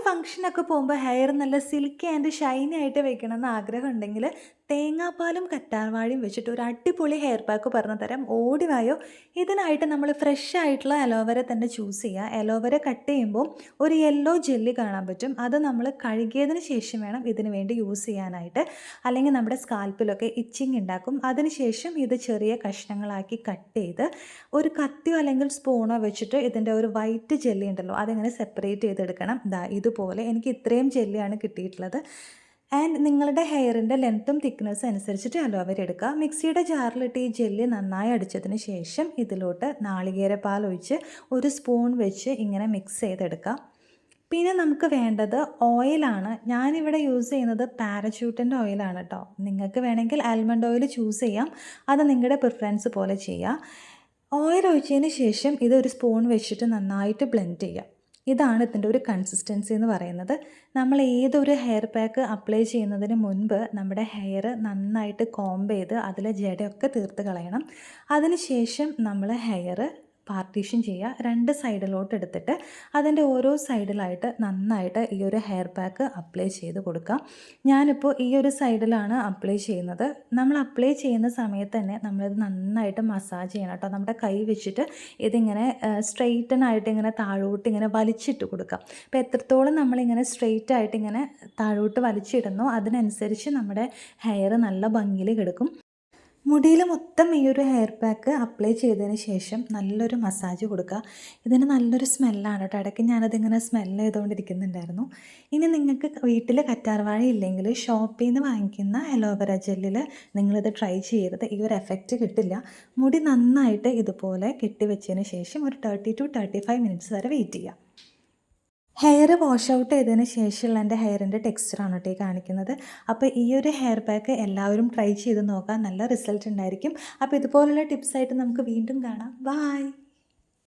ഫംഗ്ഷനൊക്കെ പോകുമ്പോൾ ഹെയർ നല്ല സിൽക്കി ആൻഡ് ഷൈനി ആയിട്ട് വെക്കണമെന്ന് ആഗ്രഹമുണ്ടെങ്കിൽ തേങ്ങാപ്പാലും കറ്റാർവാഴയും വെച്ചിട്ട് ഒരു അടിപൊളി ഹെയർ പാക്ക് പറഞ്ഞു തരാം. ഓടി വായോ. ഇതിനായിട്ട് നമ്മൾ ഫ്രഷ് ആയിട്ടുള്ള അലോവേര തന്നെ ചൂസ് ചെയ്യുക. അലോവേര കട്ട് ചെയ്യുമ്പോൾ ഒരു യെല്ലോ ജെല്ലി കാണാൻ പറ്റും. അത് നമ്മൾ കഴുകിയതിന് ശേഷം വേണം ഇതിന് വേണ്ടി യൂസ് ചെയ്യാനായിട്ട്. അല്ലെങ്കിൽ നമ്മുടെ സ്കാൽപ്പിലൊക്കെ ഇച്ചിങ് ഉണ്ടാക്കും. അതിനുശേഷം ഇത് ചെറിയ കഷ്ണങ്ങളാക്കി കട്ട് ചെയ്ത് ഒരു കത്തിയോ അല്ലെങ്കിൽ സ്പൂണോ വെച്ചിട്ട് ഇതിൻ്റെ ഒരു വൈറ്റ് ജെല്ലി ഉണ്ടല്ലോ അതിങ്ങനെ സെപ്പറേറ്റ് ചെയ്തെടുക്കണം. ഇതുപോലെ എനിക്ക് ഇത്രയും ജെല്ലിയാണ് കിട്ടിയിട്ടുള്ളത്. ആൻഡ് നിങ്ങളുടെ ഹെയറിൻ്റെ ലെങ്ത്തും തിക്നെസ്സും അനുസരിച്ചിട്ട് അലോവേര എടുക്കുക. മിക്സിയുടെ ജാറിലിട്ട് ഈ ജെല്ലി നന്നായി അടിച്ചതിന് ശേഷം ഇതിലോട്ട് നാളികേരപ്പാൽ ഒഴിച്ച് ഒരു സ്പൂൺ വെച്ച് ഇങ്ങനെ മിക്സ് ചെയ്തെടുക്കാം. പിന്നെ നമുക്ക് വേണ്ടത് ഓയിലാണ്. ഞാനിവിടെ യൂസ് ചെയ്യുന്നത് പാരച്യൂട്ടിൻ്റെ ഓയിലാണ് കേട്ടോ. നിങ്ങൾക്ക് വേണമെങ്കിൽ ആൽമണ്ട് ഓയിൽ ചൂസ് ചെയ്യാം. അത് നിങ്ങളുടെ പ്രിഫറൻസ് പോലെ ചെയ്യുക. ഓയിൽ ഒഴിച്ചതിന് ശേഷം ഇതൊരു സ്പൂൺ വെച്ചിട്ട് നന്നായിട്ട് ബ്ലെൻഡ് ചെയ്യാം. ഇതാണ് ഇതിൻ്റെ ഒരു കൺസിസ്റ്റൻസി എന്ന് പറയുന്നത്. നമ്മൾ ഏതൊരു ഹെയർ പാക്ക് അപ്ലൈ ചെയ്യുന്നതിന് മുൻപ് നമ്മുടെ ഹെയർ നന്നായിട്ട് കോംബ് ചെയ്ത് അതിലെ ജടയൊക്കെ തീർത്ത് കളയണം. അതിനുശേഷം നമ്മൾ ഹെയർ പാർട്ടീഷൻ ചെയ്യുക. 2 സൈഡിലോട്ട് എടുത്തിട്ട് അതിൻ്റെ ഓരോ സൈഡിലായിട്ട് നന്നായിട്ട് ഈ ഒരു ഹെയർ പാക്ക് അപ്ലൈ ചെയ്ത് കൊടുക്കാം. ഞാനിപ്പോൾ ഈ ഒരു സൈഡിലാണ് അപ്ലൈ ചെയ്യുന്നത്. നമ്മൾ അപ്ലൈ ചെയ്യുന്ന സമയത്ത് തന്നെ നമ്മളിത് നന്നായിട്ട് മസാജ് ചെയ്യണം കേട്ടോ. നമ്മുടെ കൈ വെച്ചിട്ട് ഇതിങ്ങനെ സ്ട്രെയിറ്റൻ ആയിട്ട് ഇങ്ങനെ താഴോട്ട് ഇങ്ങനെ വലിച്ചിട്ട് കൊടുക്കാം. അപ്പോൾ എത്രത്തോളം നമ്മളിങ്ങനെ സ്ട്രെയിറ്റ് ആയിട്ട് ഇങ്ങനെ താഴോട്ട് വലിച്ചിടുന്നോ അതിനനുസരിച്ച് നമ്മുടെ ഹെയർ നല്ല ഭംഗിയിൽ കിടക്കും. മുടിയിൽ മൊത്തം ഈ ഒരു ഹെയർ പാക്ക് അപ്ലൈ ചെയ്തതിന് ശേഷം നല്ലൊരു മസാജ് കൊടുക്കുക. ഇതിന് നല്ലൊരു സ്മെല്ലാണ് കേട്ടോ. ഇടയ്ക്ക് ഞാനതിങ്ങനെ സ്മെല്ല് ചെയ്തുകൊണ്ടിരിക്കുന്നുണ്ടായിരുന്നു. ഇനി നിങ്ങൾക്ക് വീട്ടിൽ കറ്റാർവാഴ ഇല്ലെങ്കിൽ ഷോപ്പിൽ നിന്ന് വാങ്ങിക്കുന്ന അലോവേര ജെല്ലിൽ നിങ്ങളിത് ട്രൈ ചെയ്യരുത്. ഈ ഒരു എഫക്റ്റ് കിട്ടില്ല. മുടി നന്നായിട്ട് ഇതുപോലെ കെട്ടിവെച്ചതിന് ശേഷം ഒരു 30 to 35 മിനിറ്റ്സ് വരെ വെയിറ്റ് ചെയ്യുക. ഹെയർ വാഷ് ഔട്ട് ചെയ്തതിന് ശേഷമുള്ള എൻ്റെ ഹെയറിൻ്റെ ടെക്സ്ചറാണ് കേട്ടോ ഈ കാണിക്കുന്നത്. അപ്പോൾ ഈ ഒരു ഹെയർ പാക്ക് എല്ലാവരും ട്രൈ ചെയ്ത് നോക്കാം. നല്ല റിസൾട്ട് ഉണ്ടായിരിക്കും. അപ്പോൾ ഇതുപോലുള്ള ടിപ്സായിട്ട് നമുക്ക് വീണ്ടും കാണാം. ബൈ.